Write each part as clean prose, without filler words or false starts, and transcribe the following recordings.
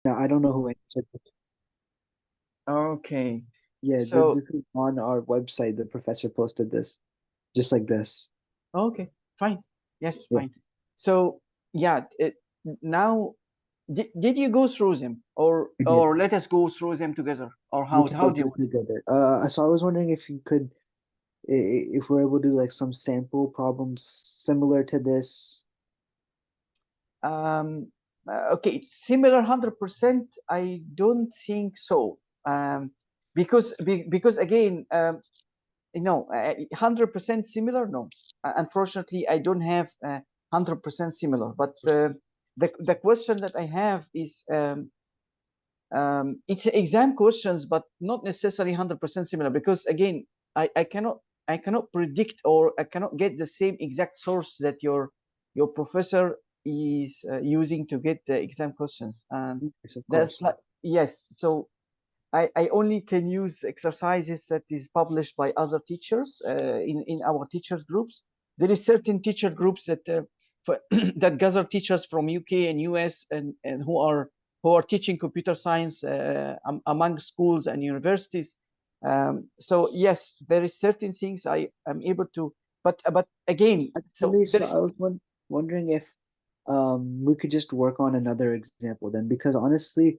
Now, I don't know who answered it. Okay. Yeah, So, this is on our website. The professor posted this, just like this. okay, fine. Yes, Yeah, fine. So, yeah, now did you go through them, we did. or let us go through them together, or We how can go do you through want it? together. So I was wondering if you could, if we're able to do like some sample problems similar to this. Um, okay, similar 100%. I don't think so. Because again, 100% similar. No, unfortunately, I don't have 100% similar. But the question that I have is it's exam questions, but not necessarily 100% similar. Because again, I cannot predict, or I cannot get the same exact source that your professor is using to get the exam questions. And Yes, of that's course. like, yes. So I only can use exercises that is published by other teachers in our teachers groups. There is certain teacher groups that that gather teachers from UK and US, and who are teaching computer science among schools and universities. So yes, there is certain things I am able to, but again, so Actually, there so is, I was wondering if we could just work on another example then, because honestly,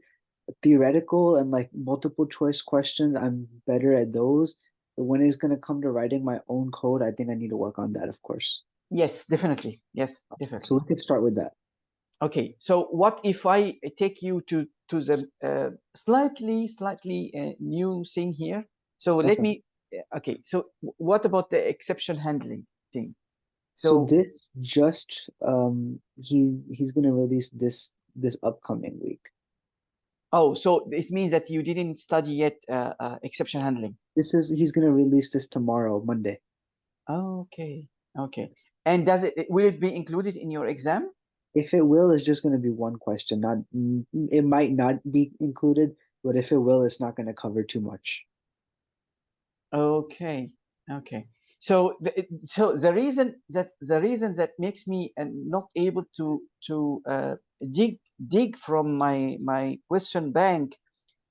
theoretical and like multiple choice questions, I'm better at those. But when it's gonna come to writing my own code, I think I need to work on that, of course. yes, definitely, yes, So definitely. we could start with that. Okay, so what if I take you to the slightly new thing here? So let Okay. me. Okay, so what about the exception handling thing? So So, this just he's gonna release this upcoming week. oh, so it means that you didn't study yet exception handling. This is he's gonna release this tomorrow, Monday. Okay, okay. And does will it be included in your exam? If it will, it's just gonna be one question. Not it might not be included, but if it will, it's not gonna cover too much. Okay, okay. So the reason that makes me not able to dig from my question bank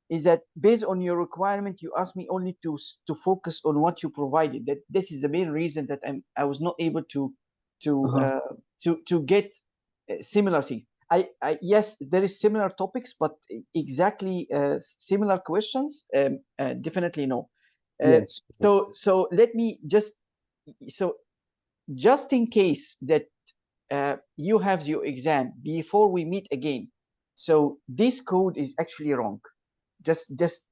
is that based on your requirement, you asked me only to focus on what you provided. That this is the main reason that I was not able to Uh-huh. uh, to get similar thing. Yes, there is similar topics, but exactly similar questions. Definitely no. Uh, Yes. so let me so just in case that you have your exam before we meet again. So this code is actually wrong. Just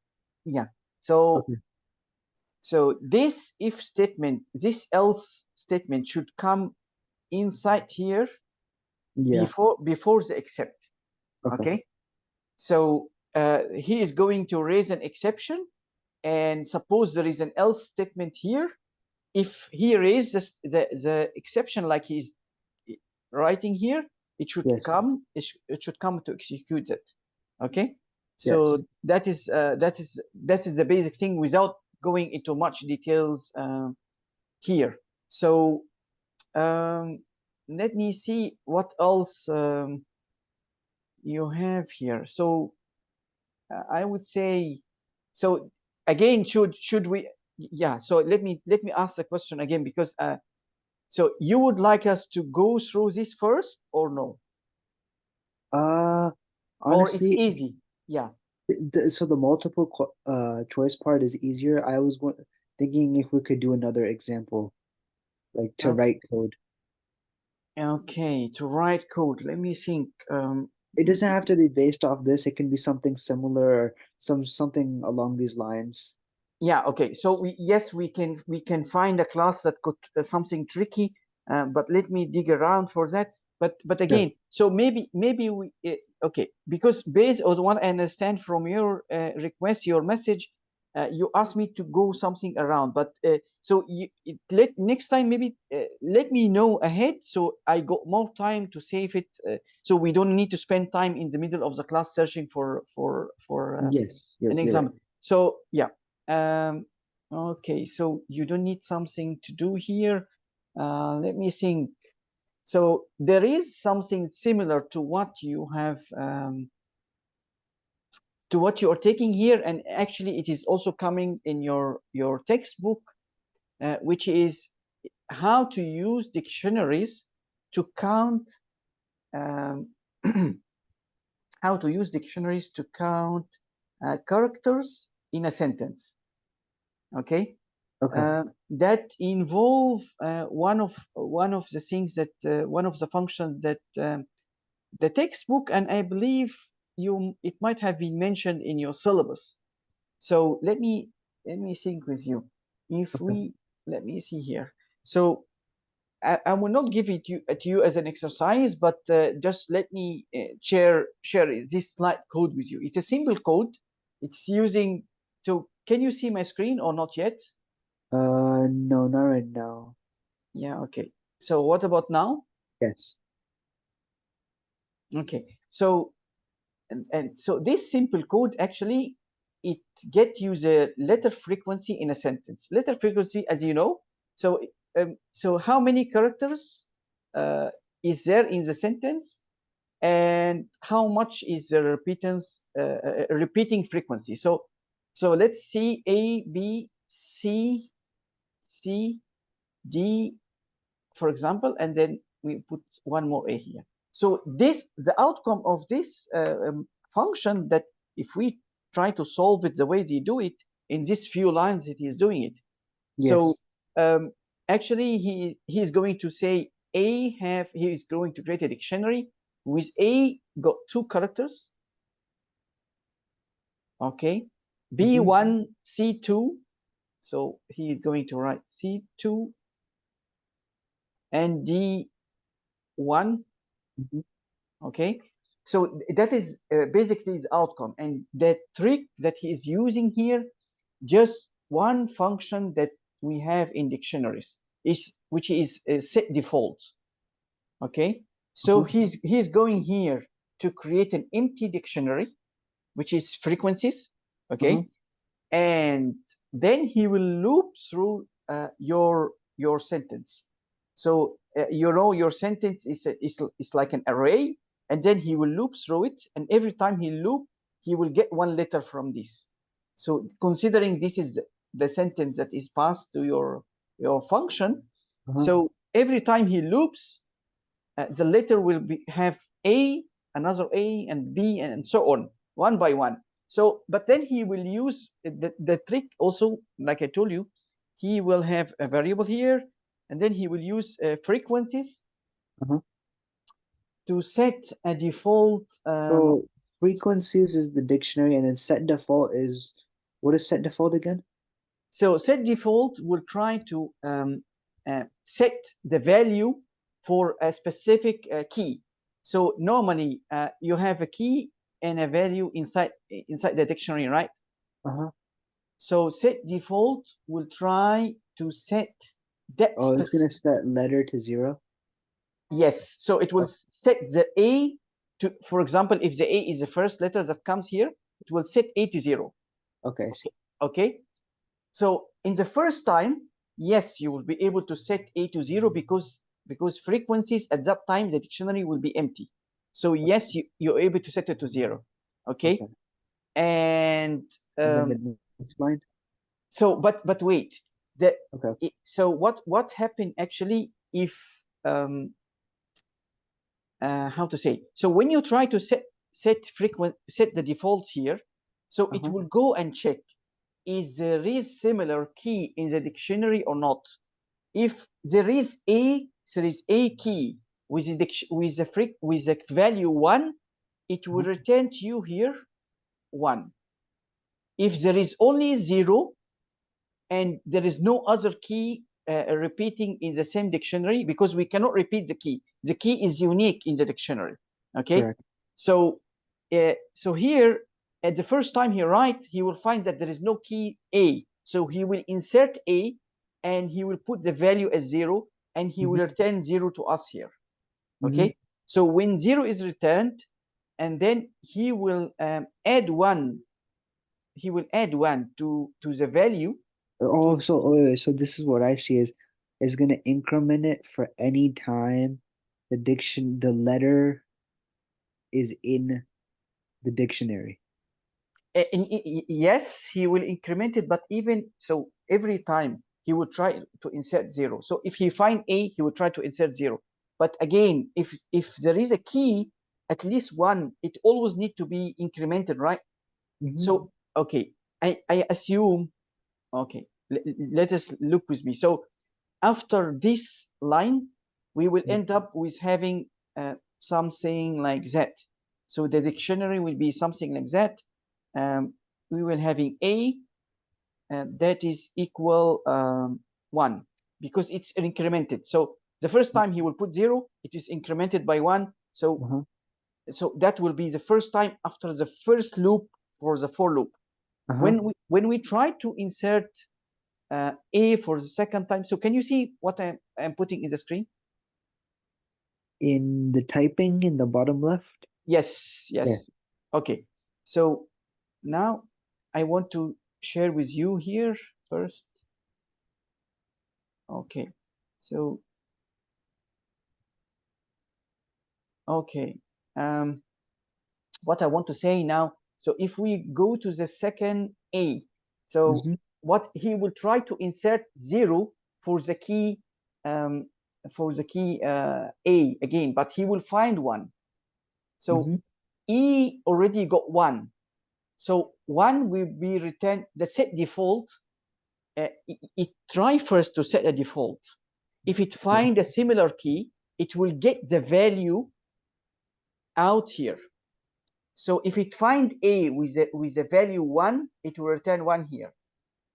yeah. So Okay. this if statement, this else statement should come inside here Yeah. before the except. Okay. Okay. So he is going to raise an exception, and suppose there is an else statement here. If he raises the exception like he's writing here, Yes. it should come to execute it. Okay, so Yes. that is the basic thing without going into much details here. So um, let me see what else you have here. So I would say, so again, should we, yeah, so let me ask the question again, because so you would like us to go through this first or no? Uh, Or it's honestly, easy? Yeah. so the multiple choice part is easier. I was thinking if we could do another example, like to Okay. write code. Okay. To write code. Let me think. It doesn't have to be based off this. It can be something similar or something along these lines. Yeah. Okay. So yes, we can find a class that could something tricky, but let me dig around for that. But Sure. again, so maybe we okay, because based on what I understand from your request, your message, you asked me to go something around. But so let next time maybe let me know ahead, so I got more time to save it. So we don't need to spend time in the middle of the class searching for Yes, an you're right. example. So yeah. Um, okay, so you don't need something to do here. Let me think. So there is something similar to what you have. to what you are taking here, and actually it is also coming in your textbook, which is how to use dictionaries to count um, how to use dictionaries to count characters in a sentence. Okay, Okay. that involve one of the things that one of the functions that the textbook, and I believe it might have been mentioned in your syllabus. So let me think with you. If Okay. we let me see here. So I will not give it to you as an exercise, but just let me share this slide code with you. It's a simple code. It's using. So can you see my screen or not yet? No, not right now. Yeah. Okay. So what about now? Yes. Okay. So and so this simple code actually it get you the letter frequency in a sentence. Letter frequency, as you know. So so how many characters uh, is there in the sentence, and how much is the repeating frequency? So let's see A, B, C, D, for example, and then we put one more A here. So the outcome of this function, that if we try to solve it the way they do it, in these few lines it is doing it. So Yes. um, actually he's going to say he is going to create a dictionary with A got two characters, okay, Mm-hmm. B1, C2, so he is going to write C2 and D1. Mm-hmm. Okay, so that is basically the outcome, and the trick that he is using here, just one function that we have in dictionaries, is which is set default. Okay, so Uh-huh. he's going here to create an empty dictionary, which is frequencies. Uh-huh. Okay, and then he will loop through your sentence. So your sentence is like an array, and then he will loop through it, and every time he loop, he will get one letter from this. So considering this is the sentence that is passed to your function, Uh-huh. so every time he loops, the letter will have A, another A, and B, and so on, one by one. So, but then he will use the trick also, like I told you, he will have a variable here, and then he will use frequencies Uh-huh. to set a default. So frequencies is the dictionary, and then set default is what is set default again? So set default will try to set the value for a specific key. So normally you have a key and a value inside the dictionary, right? Uh-huh. So set default will try to set that Oh, it's gonna specific. set letter to 0. Yes, so it will Oh, set the A to, for example, if the A is the first letter that comes here, it will set A to 0. okay, I see. Okay. Okay. So in the first time, yes, you will be able to set A to 0 because frequencies at that time the dictionary will be empty. So yes, you're able to set it to 0. Okay. Okay. And And then um, the next line. so but wait, the Okay. so what happened actually if how to say, so when you try to set the default here, so it Uh-huh. will go and check is there is similar key in the dictionary or not. If there is a key with the value 1, it will Uh-huh. return to you here 1. If there is only 0 and there is no other key repeating in the same dictionary, because we cannot repeat the key is unique in the dictionary. Okay, Correct. so here at the first time he write, he will find that there is no key A, so he will insert A and he will put the value as 0, and he will Mm-hmm. return 0 to us here. Mm-hmm. Okay, so when 0 is returned, and then he will add 1, to the value to. Oh, so wait, wait, so this is what I see is gonna increment it for any time the letter is in the dictionary. Yes, he will increment it, but even so, every time he will try to insert 0. So if he find A, he will try to insert 0. But again, if there is a key, at least 1, it always need to be incremented, right? So, okay, I assume, okay, let us look with me. So after this line, we will end up with having something like that. So the dictionary will be something like that. We will having A, that is equal 1, because it's incremented. So the first time he will put 0, it is incremented by 1. So so that will be the first time after the first loop for the for loop. When we try to insert A for the second time, so can you see what I'm putting in the screen? In the typing in the bottom left? Yes, yes. Yeah. Okay. So now I want to share with you here first. Okay. So, okay. What I want to say now, so if we go to the second A, so what he will try to insert 0 for the key A again, but he will find 1. So E already got 1. So 1 will be returned. The set default, it try first to set a default. If it find a similar key, it will get the value out here. So if it find A with a value 1, it will return 1 here.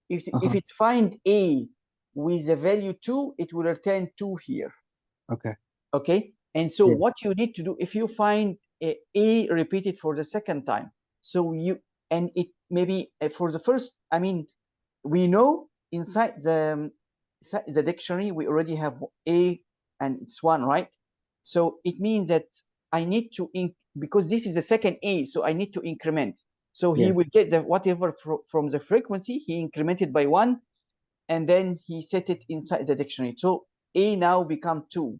If it find A with a value 2, it will return 2 here. Okay. Okay. And so what you need to do, if you find A repeated for the second time, so you, and it maybe for the first, I mean, we know inside the dictionary we already have A and it's 1, right? So it means that I need to because this is the second A, so I need to increment. So he will get the whatever from the frequency, he incremented by 1, and then he set it inside the dictionary. So A now become 2.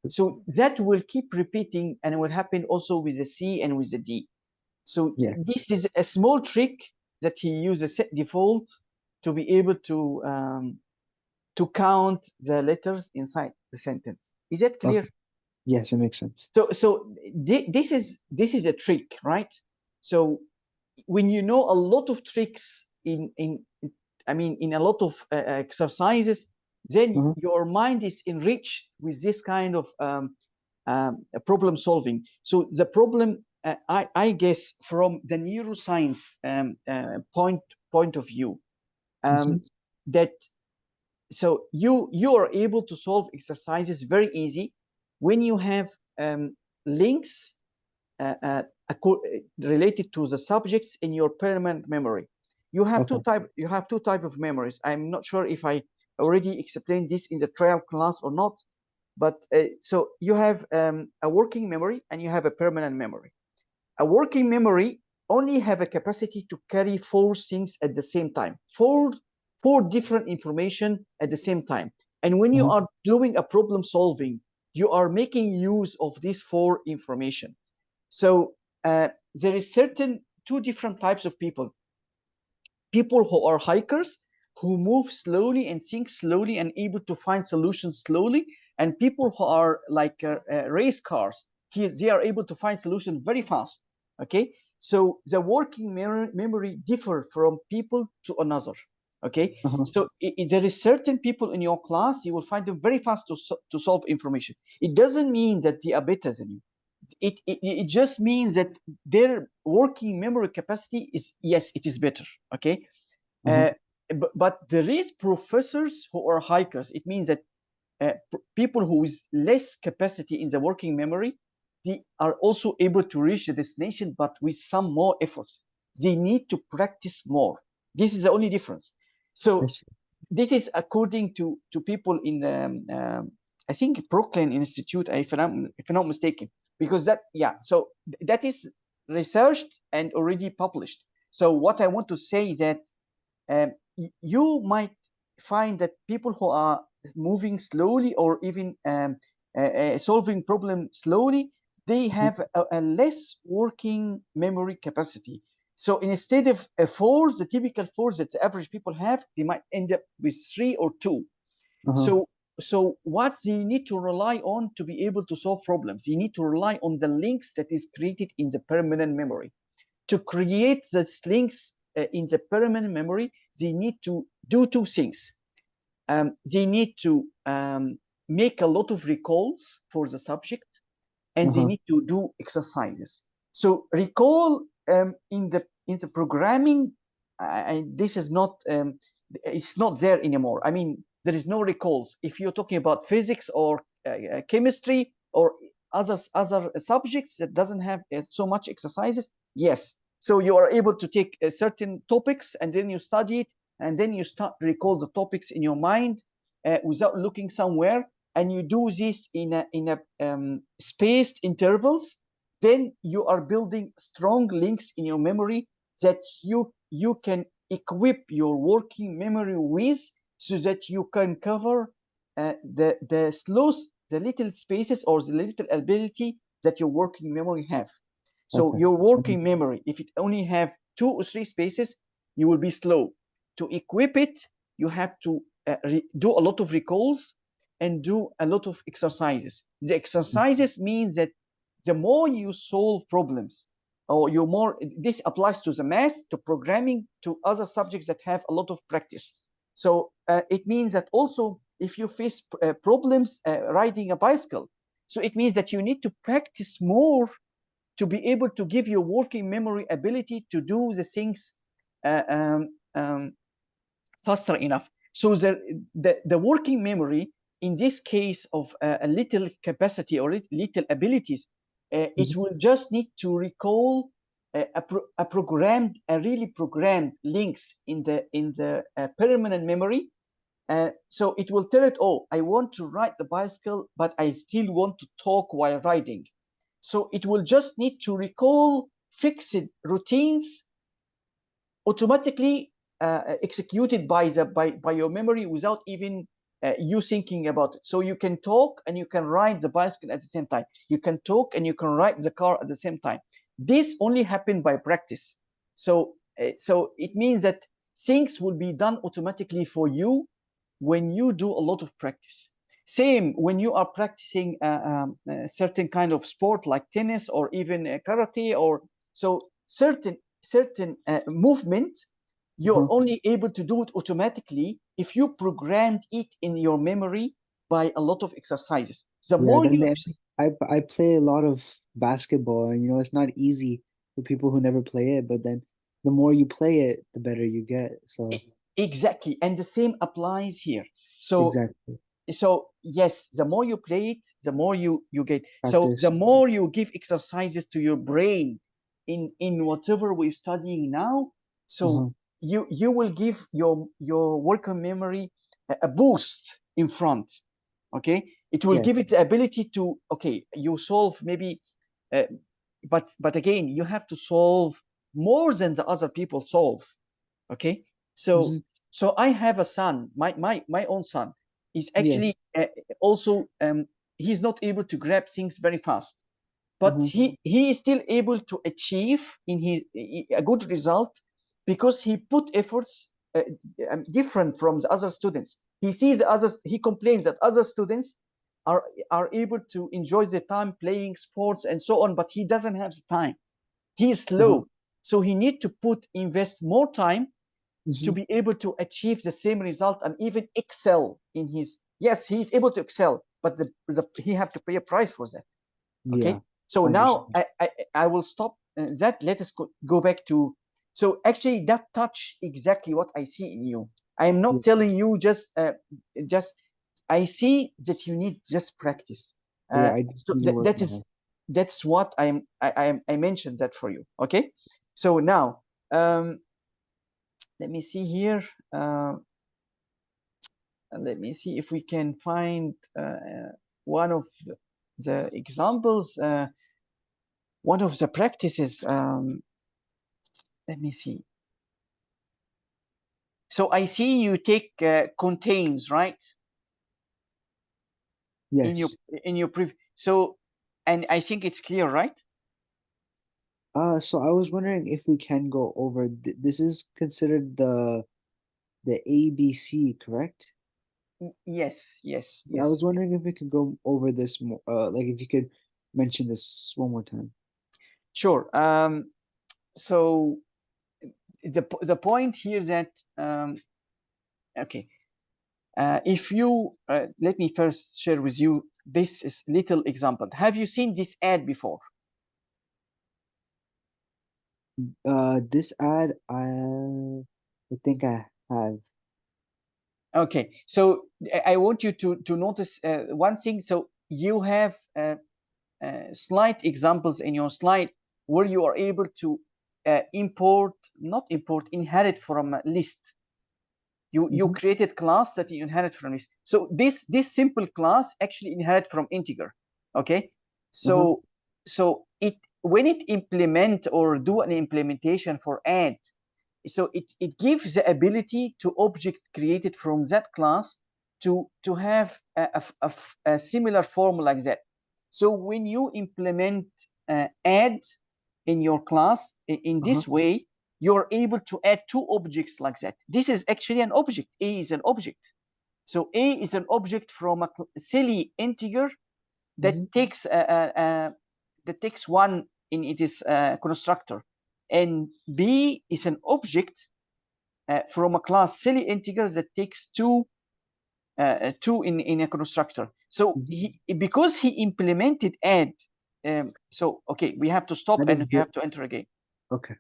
So that will keep repeating, and it will happen also with the C and with the D. So this is a small trick that he uses set default to be able to count the letters inside the sentence. Is that clear? Okay. Yes, it makes sense. So this is a trick, right? So when you know a lot of tricks in I mean in a lot of exercises, then your mind is enriched with this kind of problem solving. So the problem, I guess, from the neuroscience point of view, that so you are able to solve exercises very easy when you have links related to the subjects in your permanent memory. You have two type of memories. I'm not sure if I already explained this in the trial class or not, but so you have a working memory and you have a permanent memory. A working memory only have a capacity to carry 4 things at the same time, four different information at the same time. And when you are doing a problem solving, you are making use of these 4 information. So there is certain 2 different types of people who are hikers, who move slowly and think slowly and able to find solutions slowly, and people who are like race cars. They are able to find solutions very fast. Okay, so the working memory differ from people to another. Okay, so there is certain people in your class, you will find them very fast to solve information. It doesn't mean that they are better than you. It just means that their working memory capacity is, yes, it is better. Okay, but there is professors who are hikers. It means that people who is less capacity in the working memory, they are also able to reach the destination, but with some more efforts. They need to practice more. This is the only difference. So this is according to people in I think Brooklyn Institute, if I'm not mistaken, because that, yeah, so that is researched and already published. So what I want to say is that you might find that people who are moving slowly or even solving problem slowly, they have a less working memory capacity. So instead of fours, the typical fours that the average people have, they might end up with 3 or 2. Uh-huh. So what they need to rely on to be able to solve problems, you need to rely on the links that is created in the permanent memory. To create these links in the permanent memory, they need to do two things. They need to make a lot of recalls for the subject, and they Uh-huh. need to do exercises. So recall in the programming, this is not it's not there anymore. I mean, there is no recalls. If you're talking about physics or chemistry or other subjects that doesn't have so much exercises, yes. So you are able to take certain topics and then you study it and then you start to recall the topics in your mind without looking somewhere, and you do this in a spaced intervals, then you are building strong links in your memory that you can equip your working memory with, so that you can cover the slows, the little spaces or the little ability that your working memory have. So Okay. your Mhm. working memory, if it only have 2 or 3 spaces, you will be slow. To equip it, you have to do a lot of recalls and do a lot of exercises. The exercises means that the more you solve problems, or you more, this applies to the math, to programming, to other subjects that have a lot of practice. So it means that also if you face problems riding a bicycle, so it means that you need to practice more to be able to give your working memory ability to do the things uh, um, um, faster enough. So the working memory in this case of a little capacity or little abilities, it Mhm. will just need to recall a really programmed links in the permanent memory. So it will tell it, oh, I want to ride the bicycle, but I still want to talk while riding. So it will just need to recall fixed routines automatically executed by your memory without even you thinking about it. So you can talk and you can ride the bicycle at the same time. You can talk and you can ride the car at the same time. This only happened by practice. So it means that things will be done automatically for you when you do a lot of practice. Same when you are practicing a certain kind of sport like tennis or even karate, or so certain movement, you're Uh-huh. only able to do it automatically if you programmed it in your memory by a lot of exercises. The Yeah, more that you, may I play a lot of basketball, and it's not easy for people who never play it, but then the more you play it, the better you get. So exactly, and the same applies here. So exactly. so yes, the more you play it, the more you get. So Practice. the more you give exercises to your brain in whatever we're studying now, so Uh-huh. you will give your working memory a boost in front. Okay, it will Yeah. give it the ability to, okay, you solve maybe uh, but again, you have to solve more than the other people solve. Okay, so Hmm. so I have a son, my own son is Yeah. actually also he's not able to grab things very fast, but Uh-huh. he is still able to achieve in his a good result because he put efforts different from the other students. He sees the others, he complains that other students are are able to enjoy the time playing sports and so on, but he doesn't have the time. He is Uh-huh. slow, so he need to put invest more time to Hmm. be able to achieve the same result and even excel in his, yes, he's able to excel, but he have to pay a price for that. Yeah. Okay, so now Understand. I will stop that. Let us go back to, so actually that touch exactly what I see in you. I am Yeah. not telling you just I see that you need just practice. Yeah. I just So need to work that is, more. that's what I mentioned that for you. Okay, so now um, let me see here. Uh, let me see if we can find one of the examples, one of the practices. Let me see. So I see you take contains, right, in your Yes. in your so, and I think it's clear, right? So I was wondering if we can go over this is considered the ABC, correct? Yes, yes, Yeah, I yes, was wondering yes. if we could go over this more, like if you could mention this one more time. Sure. So the point here that okay, if you let me first share with you this is little example. Have you seen this ad before? This ad, I think I have. Okay, so I want you to notice one thing. So you have slight examples in your slide where you are able to not import, inherit from a list. You Mm-hmm. created class that you inherit from list. So this simple class actually inherit from integer. Okay, Uh-huh. so it when it implement or do an implementation for add, so it gives the ability to object created from that class to have a similar form like that. So when you implement add in your class in Uh-huh. this way, you're able to add two objects like that. This is actually an object. A is an object. So A is an object from a silly integer that Mm-hmm. takes one in its constructor, and B is an object from a class silly integer that takes two in a constructor. So Mm-hmm. because he implemented add, so okay, we have to stop Out and of we the have to enter again. Okay.